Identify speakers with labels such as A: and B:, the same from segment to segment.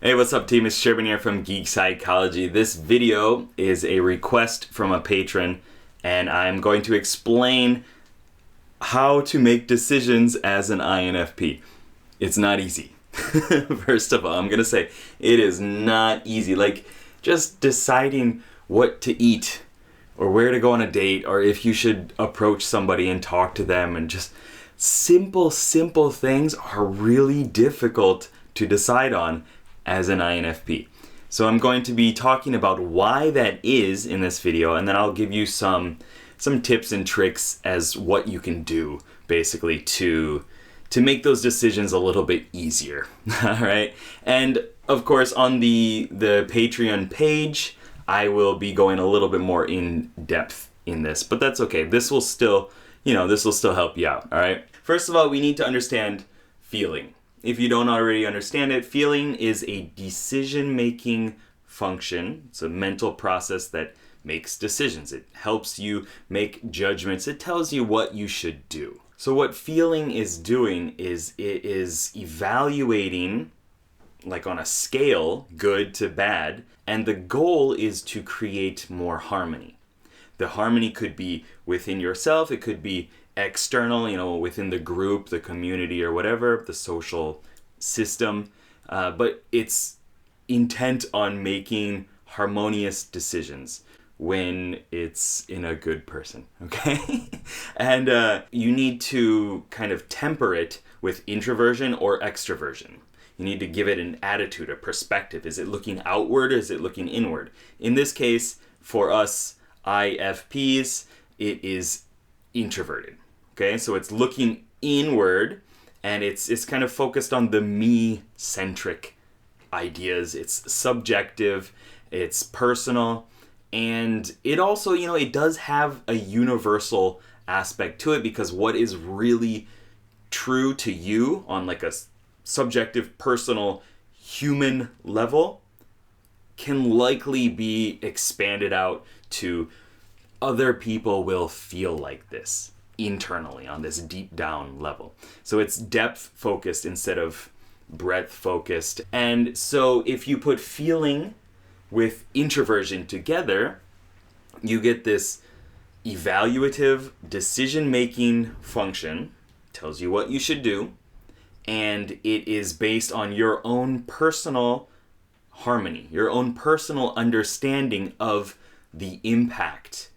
A: Hey, what's up, team? It's Sherman here from Geek Psychology. This video is a request from a patron, and I'm going to explain how to make decisions as an INFP. It's not easy. First of all, I'm going to say it is not easy. Like, just deciding what to eat or where to go on a date or if you should approach somebody and talk to them, and just simple things are really difficult to decide on as an INFP. So I'm going to be talking about why that is in this video, and then I'll give you some tips and tricks as what you can do basically to make those decisions a little bit easier. All right? And of course, on the Patreon page, I will be going a little bit more in depth in this, but that's okay. This will still help you out, all right? First of all, we need to understand feeling. If you don't already understand it, feeling is a decision-making function. It's a mental process that makes decisions. It helps you make judgments. It tells you what you should do. So what feeling is doing is it is evaluating, like on a scale, good to bad, and the goal is to create more harmony. The harmony could be within yourself, it could be external, within the group, the community, or whatever, the social system, but it's intent on making harmonious decisions when it's in a good person, okay? And you need to kind of temper it with introversion or extroversion. You need to give it an attitude, a perspective. Is it looking outward or is it looking inward? In this case, for us IFPs, it is introverted. Okay, so it's looking inward, and it's kind of focused on the me-centric ideas. It's subjective, it's personal, and it also, it does have a universal aspect to it, because what is really true to you on like a subjective, personal, human level can likely be expanded out to other people will feel like this internally on this deep down level. So it's depth focused instead of breadth focused. And so if you put feeling with introversion together, you get this evaluative decision making function, tells you what you should do, and it is based on your own personal harmony, your own personal understanding of the impact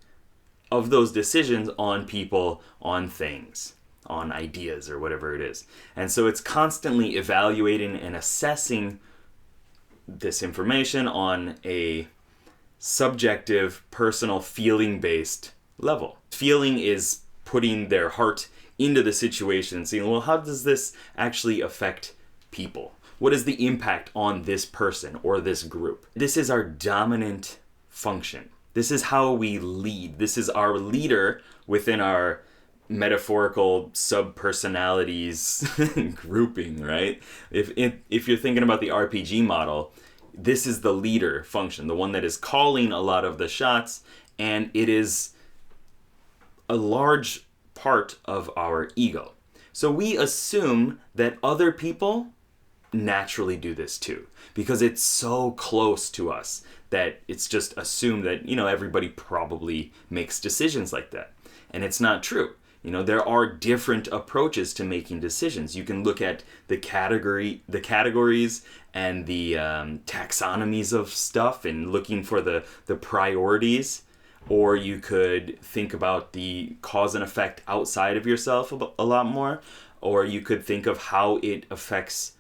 A: of those decisions on people, on things, on ideas, or whatever it is. And so it's constantly evaluating and assessing this information on a subjective, personal, feeling-based level. Feeling is putting their heart into the situation and saying, well, how does this actually affect people? What is the impact on this person or this group? This is our dominant function. This is how we lead. This is our leader within our metaphorical sub-personalities grouping, right? If you're thinking about the RPG model, this is the leader function, the one that is calling a lot of the shots, and it is a large part of our ego. So we assume that other people naturally do this too, because it's so close to us that it's just assumed that, everybody probably makes decisions like that. And it's not true. There are different approaches to making decisions. You can look at the categories and the taxonomies of stuff and looking for the priorities, or you could think about the cause and effect outside of yourself a lot more, or you could think of how it affects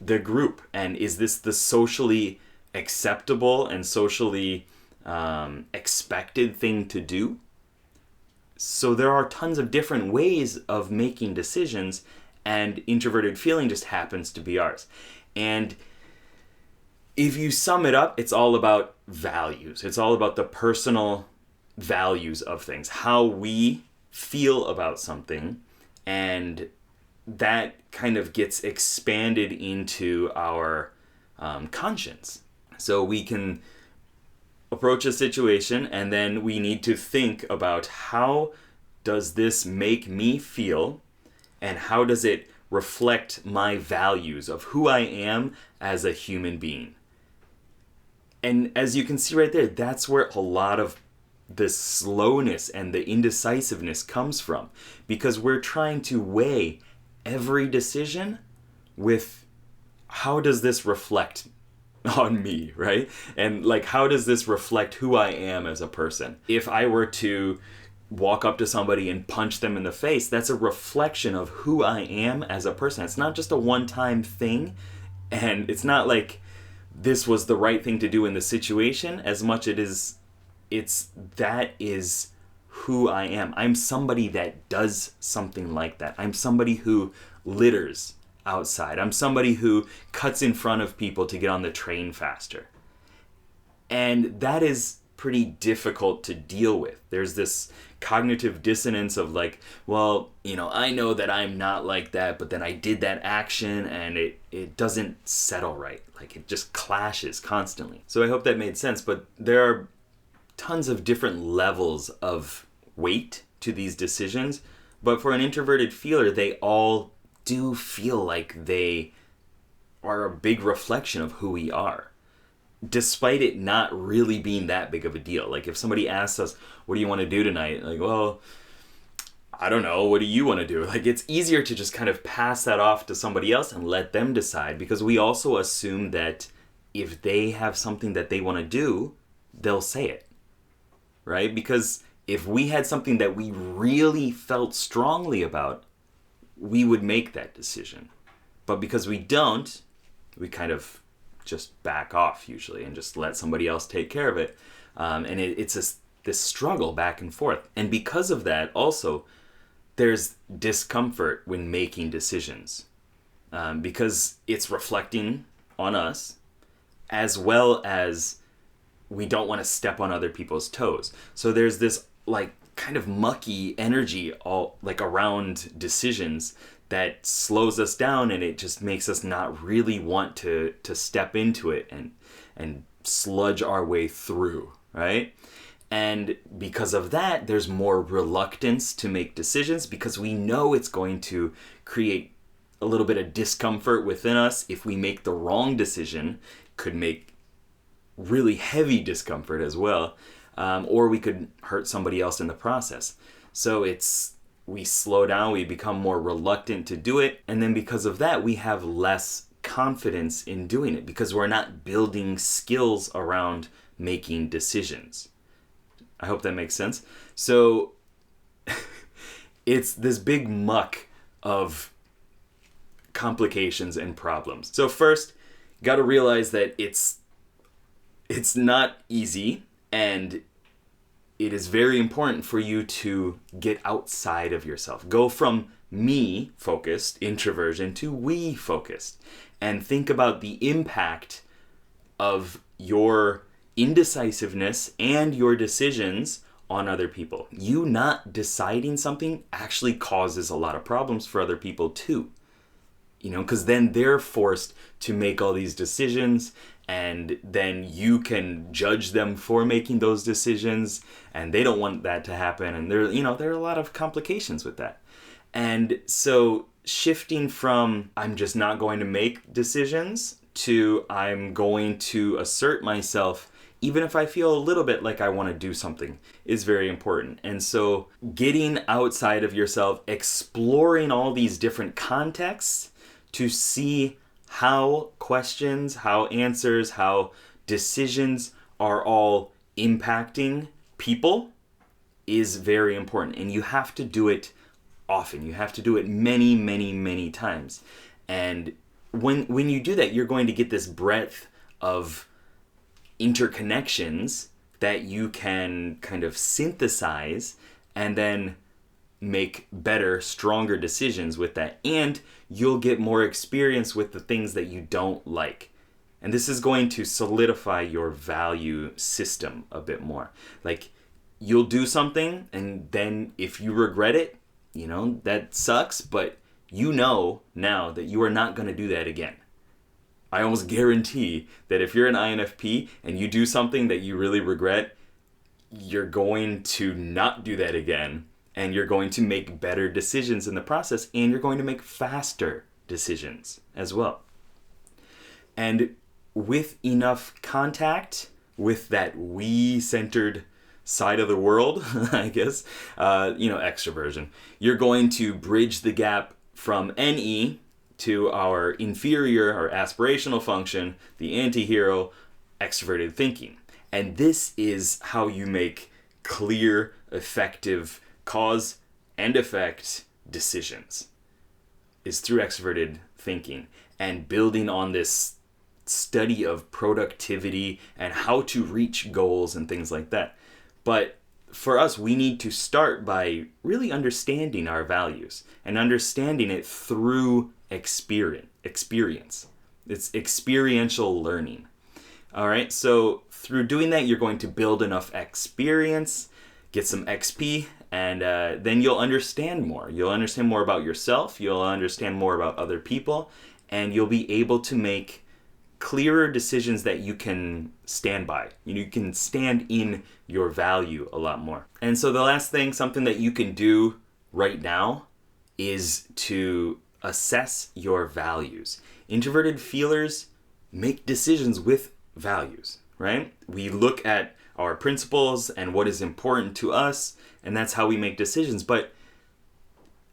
A: the group, and is this the socially acceptable and socially expected thing to do? So there are tons of different ways of making decisions, and introverted feeling just happens to be ours. And if you sum it up, it's all about values. It's all about the personal values of things, how we feel about something, and that kind of gets expanded into our conscience. So we can approach a situation, and then we need to think about how does this make me feel, and how does it reflect my values of who I am as a human being. And as you can see right there, that's where a lot of the slowness and the indecisiveness comes from, because we're trying to weigh every decision with how does this reflect on me, right? And like, how does this reflect who I am as a person? If I were to walk up to somebody and punch them in the face, that's a reflection of who I am as a person. It's not just a one-time thing, and it's not like this was the right thing to do in the situation as much that is who I am. I'm somebody that does something like that. I'm somebody who litters outside. I'm somebody who cuts in front of people to get on the train faster. And that is pretty difficult to deal with. There's this cognitive dissonance of like, well, I know that I'm not like that, but then I did that action and it doesn't settle right. Like, it just clashes constantly. So I hope that made sense, but there are tons of different levels of weight to these decisions, but for an introverted feeler, they all do feel like they are a big reflection of who we are, despite it not really being that big of a deal. Like, if somebody asks us, what do you want to do tonight? Like, well, I don't know, what do you want to do? Like, it's easier to just kind of pass that off to somebody else and let them decide, because we also assume that if they have something that they want to do, they'll say it. Right? Because if we had something that we really felt strongly about, we would make that decision. But because we don't, we kind of just back off usually and just let somebody else take care of it. And it's this struggle back and forth. And because of that, also, there's discomfort when making decisions. Because it's reflecting on us, as well as we don't want to step on other people's toes. So there's this like kind of mucky energy all like around decisions that slows us down, and it just makes us not really want to step into it and sludge our way through, right? And because of that, there's more reluctance to make decisions, because we know it's going to create a little bit of discomfort within us. If we make the wrong decision, could make really heavy discomfort as well, or we could hurt somebody else in the process. So we slow down, we become more reluctant to do it, and then because of that, we have less confidence in doing it, because we're not building skills around making decisions. I hope that makes sense. So it's this big muck of complications and problems. So first, got to realize that it's not easy, and it is very important for you to get outside of yourself. Go from me-focused introversion to we-focused, and think about the impact of your indecisiveness and your decisions on other people. You not deciding something actually causes a lot of problems for other people too. Because then they're forced to make all these decisions, and then you can judge them for making those decisions, and they don't want that to happen, and there are a lot of complications with that. And so shifting from I'm just not going to make decisions to I'm going to assert myself even if I feel a little bit like I want to do something is very important. And so getting outside of yourself, exploring all these different contexts to see how questions, how answers, how decisions are all impacting people is very important. And you have to do it often. You have to do it many, many, many times. And when you do that, you're going to get this breadth of interconnections that you can kind of synthesize and then make better, stronger decisions with that. And you'll get more experience with the things that you don't like. And this is going to solidify your value system a bit more. Like, you'll do something, and then if you regret it, that sucks, but you know now that you are not going to do that again. I almost guarantee that if you're an INFP and you do something that you really regret, you're going to not do that again. and you're going to make better decisions in the process, and you're going to make faster decisions as well. And with enough contact with that we-centered side of the world, I guess, extroversion, you're going to bridge the gap from NE to our inferior or aspirational function, the anti-hero, extroverted thinking. And this is how you make clear, effective cause and effect decisions, is through extroverted thinking and building on this study of productivity and how to reach goals and things like that. But for us, we need to start by really understanding our values and understanding it through experience. It's experiential learning. All right, so through doing that, you're going to build enough experience, get some XP, and then you'll understand more. You'll understand more about yourself, you'll understand more about other people, and you'll be able to make clearer decisions that you can stand by. You can stand in your value a lot more. And so the last thing, something that you can do right now, is to assess your values. Introverted feelers make decisions with values, right? We look at our principles and what is important to us, and that's how we make decisions. But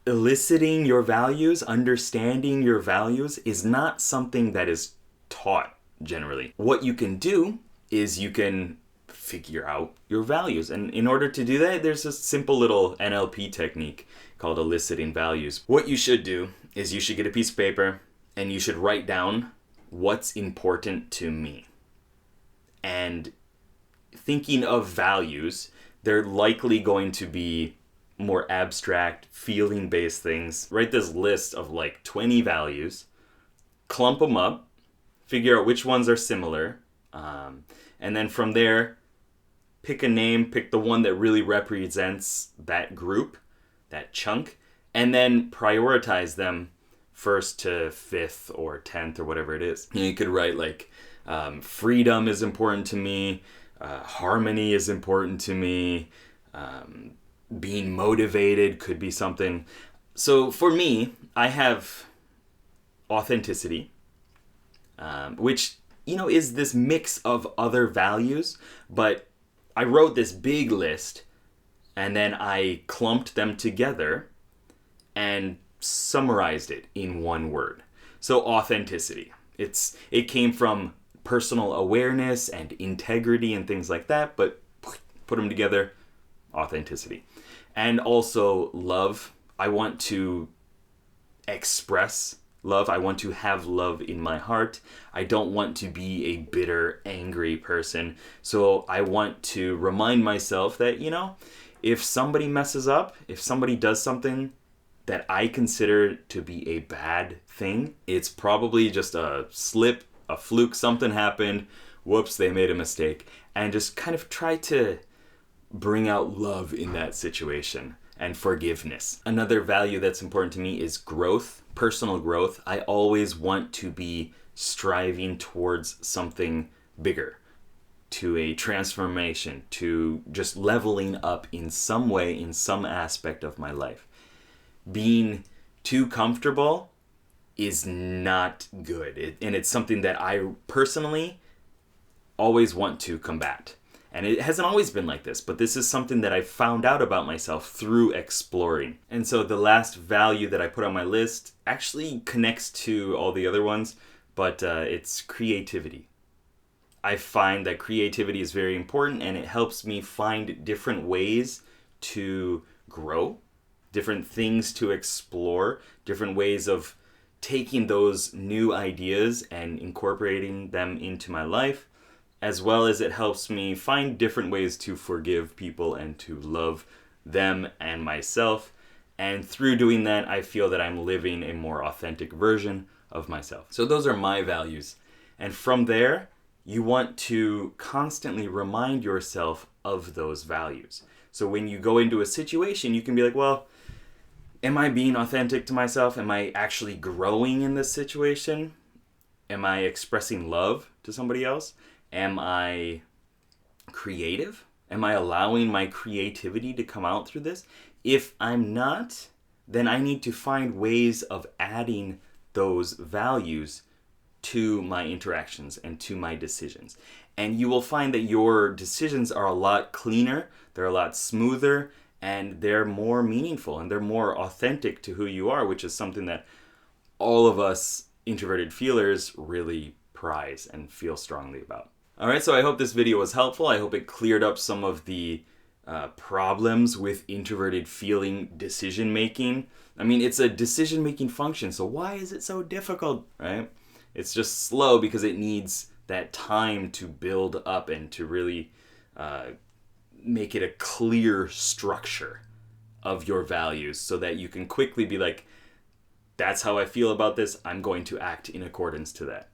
A: eliciting your values, understanding your values, is not something that is taught generally. What you can do is you can figure out your values. And in order to do that, there's a simple little NLP technique called eliciting values. What you should do is you should get a piece of paper and you should write down what's important to me. And thinking of values, they're likely going to be more abstract, feeling-based things. Write this list of like 20 values, clump them up, figure out which ones are similar, and then from there, pick a name, pick the one that really represents that group, that chunk, and then prioritize them first to fifth or 10th or whatever it is. You could write like, freedom is important to me, harmony is important to me, being motivated could be something. So for me, I have authenticity, which, is this mix of other values, but I wrote this big list and then I clumped them together and summarized it in one word. So authenticity. It came from personal awareness and integrity and things like that, but put them together, authenticity. And also love. I want to express love. I want to have love in my heart. I don't want to be a bitter, angry person. So I want to remind myself that, if somebody messes up, if somebody does something that I consider to be a bad thing, it's probably just a slip, a fluke, something happened, whoops, they made a mistake. And just kind of try to bring out love in that situation and forgiveness. Another value that's important to me is growth, personal growth. I always want to be striving towards something bigger, to a transformation, to just leveling up in some way, in some aspect of my life. Being too comfortable is not good. And it's something that I personally always want to combat. And it hasn't always been like this, but this is something that I found out about myself through exploring. And so the last value that I put on my list actually connects to all the other ones, but it's creativity. I find that creativity is very important, and it helps me find different ways to grow, different things to explore, different ways of taking those new ideas and incorporating them into my life, as well as it helps me find different ways to forgive people and to love them and myself. And through doing that, I feel that I'm living a more authentic version of myself. So those are my values. And from there, you want to constantly remind yourself of those values. So when you go into a situation, you can be like, well, am I being authentic to myself? Am I actually growing in this situation? Am I expressing love to somebody else? Am I creative? Am I allowing my creativity to come out through this? If I'm not, then I need to find ways of adding those values to my interactions and to my decisions. And you will find that your decisions are a lot cleaner, they're a lot smoother, and they're more meaningful and they're more authentic to who you are, which is something that all of us introverted feelers really prize and feel strongly about. All right, so I hope this video was helpful. I hope it cleared up some of the problems with introverted feeling decision making. I mean, it's a decision making function, so why is it so difficult, right? It's just slow because it needs that time to build up and to really make it a clear structure of your values so that you can quickly be like, that's how I feel about this. I'm going to act in accordance to that.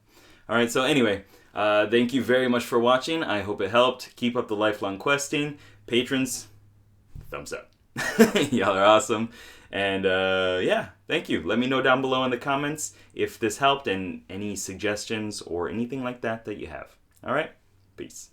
A: All right, so anyway, thank you very much for watching. I hope it helped. Keep up the lifelong questing. Patrons, thumbs up. Y'all are awesome. And yeah, thank you. Let me know down below in the comments if this helped and any suggestions or anything like that that you have. All right, peace.